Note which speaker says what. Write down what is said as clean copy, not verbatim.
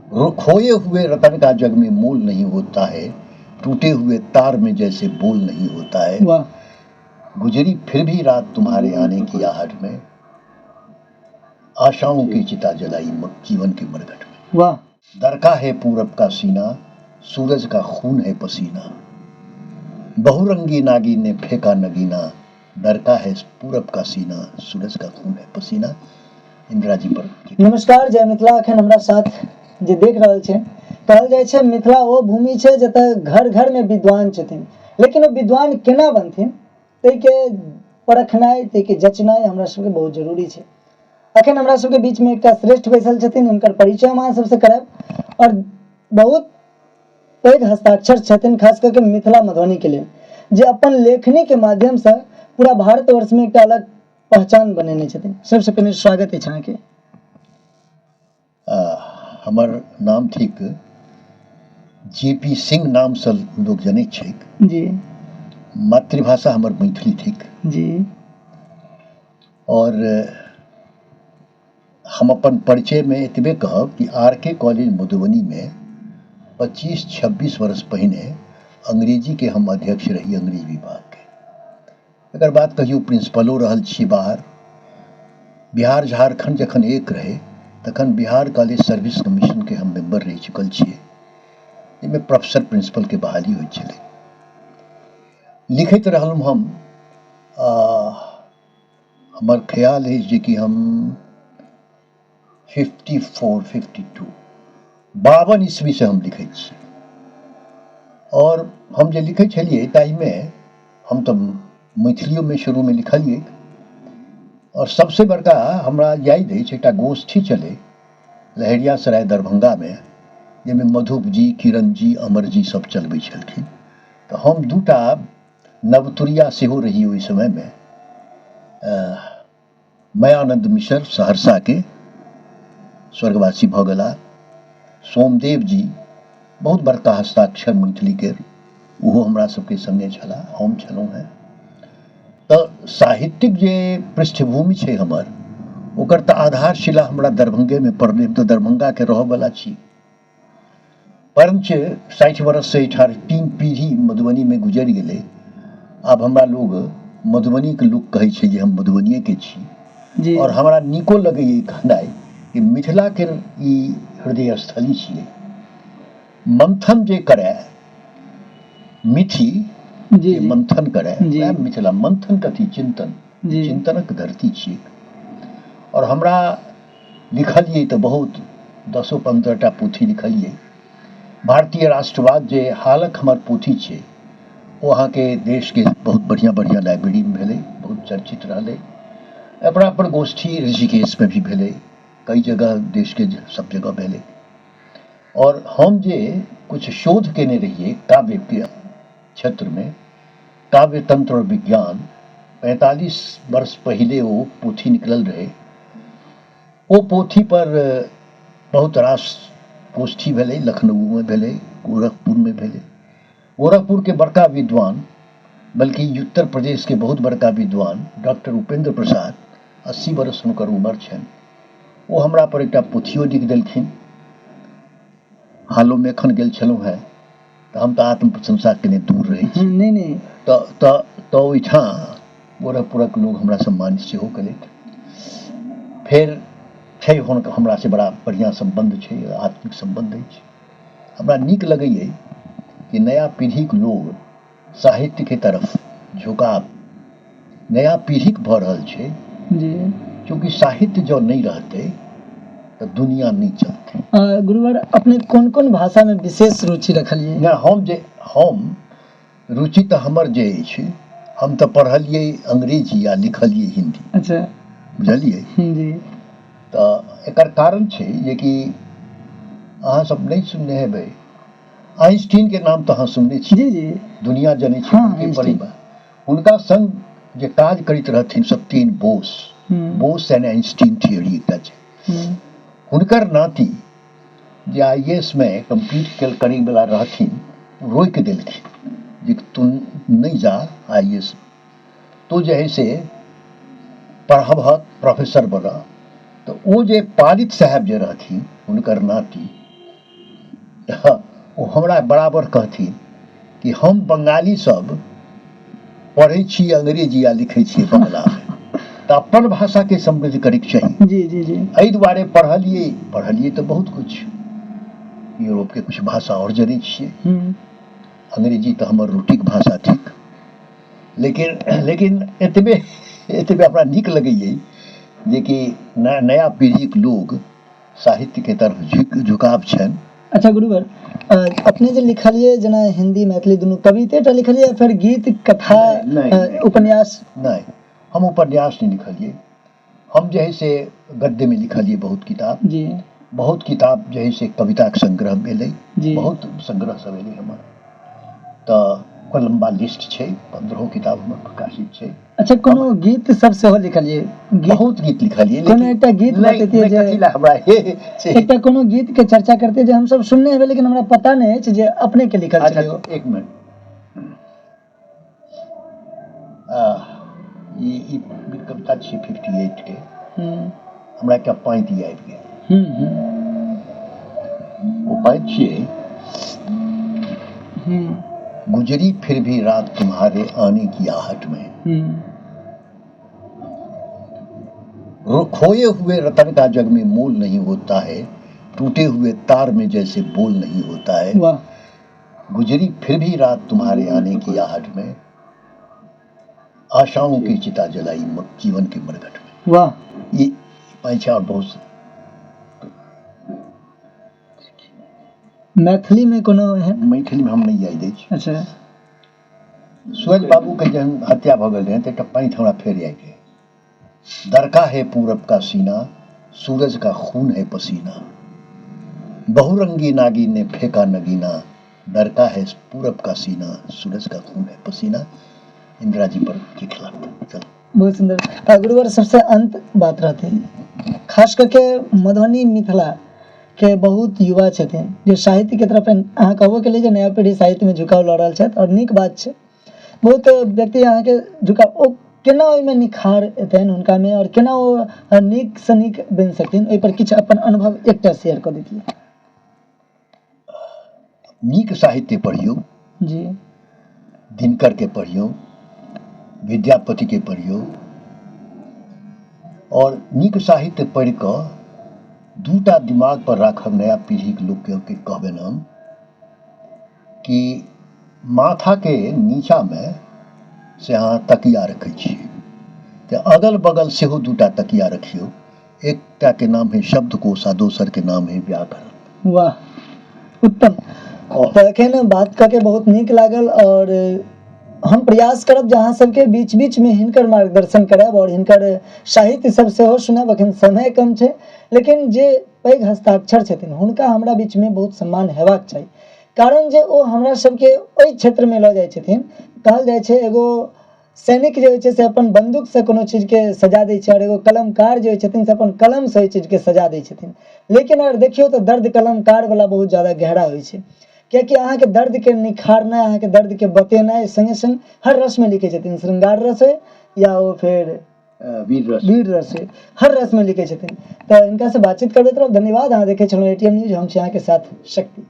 Speaker 1: खोए हुए रतन का जग में मोल नहीं होता है, टूटे हुए तार में जैसे बोल नहीं होता है।
Speaker 2: वाह।
Speaker 1: गुजरी फिर भी रात तुम्हारे आने की आहट में, आशाओं की चिता जलाई जीवन के मरघट में।
Speaker 2: वाह।
Speaker 1: दरका है पूरब का सीना, सूरज का खून है पसीना, बहुरंगी नागिन ने फेंका नगीना, दरका है पूरब का सीना, सूरज का खून है पसीना। इंदिरा जी पर।
Speaker 2: नमस्कार, जय मिथिला। एखन हमरा साथ जे देख रहल छै, कहल जाइ छै मिथिला ओ भूमि छै जतऽ घर घर में विद्वान छथिन, लेकिन ओ विद्वान केना बनथिन ताहिके परखनाइ, ताहिके जचनाइ हमरा सबके बहुत जरूरी छै। अखन हमरा सबके बीच में एकटा श्रेष्ठ बैसल छथिन, हुनकर परिचय हम अहाँ सबसे करायब, और बहुत पैघ हस्ताक्षर छथिन खास करके मिथिला मधुबनी के लिए, जे अपन लेखनी के माध्यम से पूरा भारतवर्ष में एकटा अलग पहचान बनेने छथिन। सबसे पहले स्वागत है अहाँके।
Speaker 1: हमर नाम ठीक जेपी सिंह नाम से लोग जनै छै
Speaker 2: जी।
Speaker 1: मातृभाषा हमर मैथिली थिक
Speaker 2: जी।
Speaker 1: और हम अपन परिचय में एतबे कहब कि आर.के. कॉलेज मधुबनी में 25-26 वर्ष पहिने अंग्रेजी के हम अध्यक्ष रही, अंग्रेजी विभाग के। एकर बाद कहियो प्रिंसिपलो रहल छी बाहर। बिहार झारखंड जखन एक रहे तखन बिहार कॉलेज सर्विस कमीशन के हम मेंबर रह चुकल छियै, जाहिमे प्रोफेसर प्रिंसिपल के बहाली होइत छलै। लिखैत रहलहुँ हम, हमर ख्याल अछि जे कि हम 52 ईस्वी से हम लिखै छी, और हम जे लिखै छलियै ताहिमे हम तऽ मैथिलियो में शुरू में लिखलियै, और सबसे बड़का हमरा याद अछि एकटा गोष्ठी चले लहेरियासराय दरभंगा में, जाहिमे मधुप जी, किरण जी, अमर जी सब चलबै छलखिन। तऽ हम दूटा नवतुरिया सेहो रही ओहि समय में। मायानंद मिश्र सहरसा के स्वर्गवासी भऽ गेला, सोमदेव जी बहुत बड़का हस्ताक्षर मैथिली के, ओहो हमरा सबके संगे छला, हम छलहुँ हैं। तऽ साहित्यिक जे पृष्ठभूमि छै हमर, ओकर तऽ आधारशिला हमरा दरभंगे में पड़लै। तऽ दरभंगा के रहऽ वाला छी, परंच 60 वर्ष से 3 पीढ़ी मधुबनी में गुजरि गेलै। आब हमरा लोग मधुबनी के लोग कहै छै जे हम मधुबनिये के छी
Speaker 2: जी।
Speaker 1: और हमरा नीको लगैए कहनाइ कि मिथिला के ई हृदय स्थली छियै। मंथन जे करे मिथि जे मंथन करे, वएह मिथिला। मंथन कथी? चिंतन। चिंतनक धरती छियै। और हमरा लिखलियै तऽ बहुत 10-15टा पोथी लिखलियै। भारतीय राष्ट्रवाद जे हालक हमर पोथी छै, ओ अहाँके देश के बहुत बढ़िया बढ़िया लाइब्रेरी में भेलै, बहुत चर्चित रहलै। अपना पर गोष्ठी ऋषिकेश में भी भेलै, कई जगह देश के सब जगह भेलै। और हम जे कुछ शोध केने रहिए काव्य के क्षेत्र में, काव्य तंत्र और विज्ञान, 45 वर्ष पहले वो पोथी निकलल रहे। ओ पोथी पर बहुत रास गोष्ठी भेलै, लखनऊ में भेलै, गोरखपुर में भेलै। गोरखपुर के बड़का विद्वान, बल्कि उत्तर प्रदेश के बहुत बड़का विद्वान डॉक्टर उपेंद्र प्रसाद, 80 वर्ष हुनकर उम्र छनि, ओ हमरा पर एकटा पोथियो लिख देलखिन। हालो में एखन गेल छलहुँ हैं, तऽ हम तऽ आत्म प्रशंसा केने दूर रहै छी।
Speaker 2: नहीं
Speaker 1: तऽ ओहिठाम गोरखपुरक लोग हमरा सम्मानित सेहो केलथि। फेर छै हुनका हमरा से बड़ा बढ़िया संबंध छै, आत्मिक संबंध अछि। हमरा नीक लगैए कि नया पीढ़ी के लोग साहित्य के तरफ झुकाव नया पीढ़ी के भऽ रहल छै
Speaker 2: जी।
Speaker 1: क्योंकि साहित्य जो नहीं रहते तो दुनिया नहीं चलती।
Speaker 2: गुरुवर, अपने कौन कौन भाषा में विशेष रुचि रखलिए?
Speaker 1: हम रुचि तो हमर जे अछि, हम तो पढ़लिए अंग्रेजी या लिखलिए हिंदी।
Speaker 2: अच्छा,
Speaker 1: बुझलिए
Speaker 2: जी।
Speaker 1: तो एकर कारण छै जे कि अहाँ सब नहीं सुनने हेबै, आइंस्टीन के नाम तो अहाँ सुनने छी।
Speaker 2: जी जी।
Speaker 1: दुनिया जनै छै हुनके परिवार। हुनका संग जे काज करैत रहथिन Satyen Bose, Bose and Einstein theory एकटा छै। हुनकर नाती जे IAS में कम्पीट करै वाला रहथिन, रोकि देलखिन जे तू नहीं जा IAS, तो जे है से पढ़बहक, प्रोफेसर बनऽ। तो ओ जे पालित साहब जे रहथिन हुनकर नाती, ओ हमरा बराबर कहथिन कि हम बंगाली सब पढ़ै छी अंग्रेजी आ लिखै छी बंगला में, तो अपन भाषा के समृद्ध करैके चाही।
Speaker 2: जी जी जी।
Speaker 1: एहि दुआरे पढ़लिए तो बहुत कुछ, यूरोप के कुछ भाषा और जनै छियै। अंग्रेजी तो हमर रोटीक भाषा थिक, लेकिन एतबे हमरा नीक लगैए जे कि नया पीढ़ीक लोग साहित्य के तरफ झुकाव छनि।
Speaker 2: अच्छा गुरुवर, अपने जे लिखलिए जेना हिंदी मैथिली दुनू कवितेटा लिखलिए, फिर गीत कथा उपन्यास?
Speaker 1: नहीं, हम उपन्यास नहीं लिखलिए। हम जे है से गद्य में लिखलिए बहुत किताब
Speaker 2: जी,
Speaker 1: बहुत किताब जे है से कविता के संग्रह भेलै, बहुत संग्रह सब एलै हमर, तो ओकर लंबा लिस्ट छै, 15 किताब हमर प्रकाशित छै।
Speaker 2: अच्छा, कोनो गीत सब सेहो लिखलिए?
Speaker 1: बहुत गीत लिखलिए,
Speaker 2: कोनो एकटा गीत बतैतिए जे
Speaker 1: कथिला हमरा
Speaker 2: एकटा कोनो गीत के चर्चा करते जे हम सब सुनने हेबै लेकिन हमरा पता नहीं है जे अपने के लिखल छलै।
Speaker 1: अच्छा, एक मिनट, ई कविता छै 58 के, हमरा एकटा पाँति आबि गेल। ओ पाँति छियै, गुजरी फिर भी रात तुम्हारे आने की आहट में, खोए हुए रतन का जग में मोल नहीं होता है, टूटे हुए तार में जैसे बोल नहीं होता है। गुजरी फिर भी रात तुम्हारे आने की आहट में, आशाओं की चिता जलाई जीवन के मरघट में।
Speaker 2: वाह,
Speaker 1: ये पाँच और बहुत।
Speaker 2: मैथिली में कोनो है?
Speaker 1: मैथिली में हम नहीं याद अछि।
Speaker 2: अच्छा,
Speaker 1: सुहेल बाबू के जहन हत्या भऽ गेल रहै तऽ एकटा पाँति हमरा फेर याद है। दरका है पूरब का सीना, सूरज का खून है पसीना, बहुरंगी नागिन ने फेंका नगीना, दरका है पूरब का सीना, सूरज का खून है पसीना। इंदिरा जी पर के खिलाफ। चलो,
Speaker 2: बहुत सुंदर। गुरुवर, सबसे अंत बात रहते हैं, खास करके मधुबनी मिथिला के बहुत युवा छथिन जो साहित्य के तरफ अहाँ कहबो के लिए जे नया पीढ़ी साहित्य में झुकाव लऽ रहल छथि, और नीक बात छै। बहुत व्यक्ति अहाँ के झुकाव ओ केना ओहिमे निखार एतनि हुनका में, और केना ओ नीक से नीक बनि सकथिन, ओहि पर किछु अपन अनुभव एकटा शेयर कऽ दैतियै।
Speaker 1: नीक साहित्य पढ़ियौ
Speaker 2: जी,
Speaker 1: दिनकर के पढ़ियौ, विद्यापति के पढ़ियौ, और नीक साहित्य पढ़ि कऽ दूटा दिमाग पर राखब नया पीढ़ी के लोग के कहबनि हम कि माथा के नीचा में से अहाँ तकिया रखै छियै, तो अगल बगल सेहो दूटा तकिया रखियौ। एकटा के नाम है शब्दकोश आ दोसर के नाम है व्याकरण।
Speaker 2: वाह, उत्तम। तो एखन बात करके बहुत नीक लागल, और हम प्रयास करब जहाँ सबके बीच बीच में हिनकर मार्गदर्शन करब और हिनकर साहित्य सब सेहो सुनब। अखन समय कम छै, लेकिन जे पैघ हस्ताक्षर छथिन हुनका हमरा बीच में बहुत सम्मान हेबाक चाही, कारण जे ओ हमरा सबके ओहि क्षेत्र में लऽ जाइ छथिन। कहल जाइ छै एगो सैनिक जे होइ छै से अपन बंदूक से कोनो चीज के सजा दै छै, और एगो कलमकार जे होइ छथिन से अपन कलम से ओहि चीज के सजा दै छथिन। लेकिन अगर देखियौ तो दर्द कलमकार वाला बहुत ज्यादा गहरा होइ छै, कियाकि अहाँ के दर्द के निखारनाइ, अहाँ के दर्द के बतेनाइ संगे संग हर रस में लिखे छथिन, श्रृंगार रस है या वो फिर वीर रस है, हर रस में लिखे छथिन। तो इनका से बातचीत करबैत रहब। धन्यवाद। अहाँ देखे छलहुँ ATM न्यूज, हम छी अहाँ के साथ शक्ति।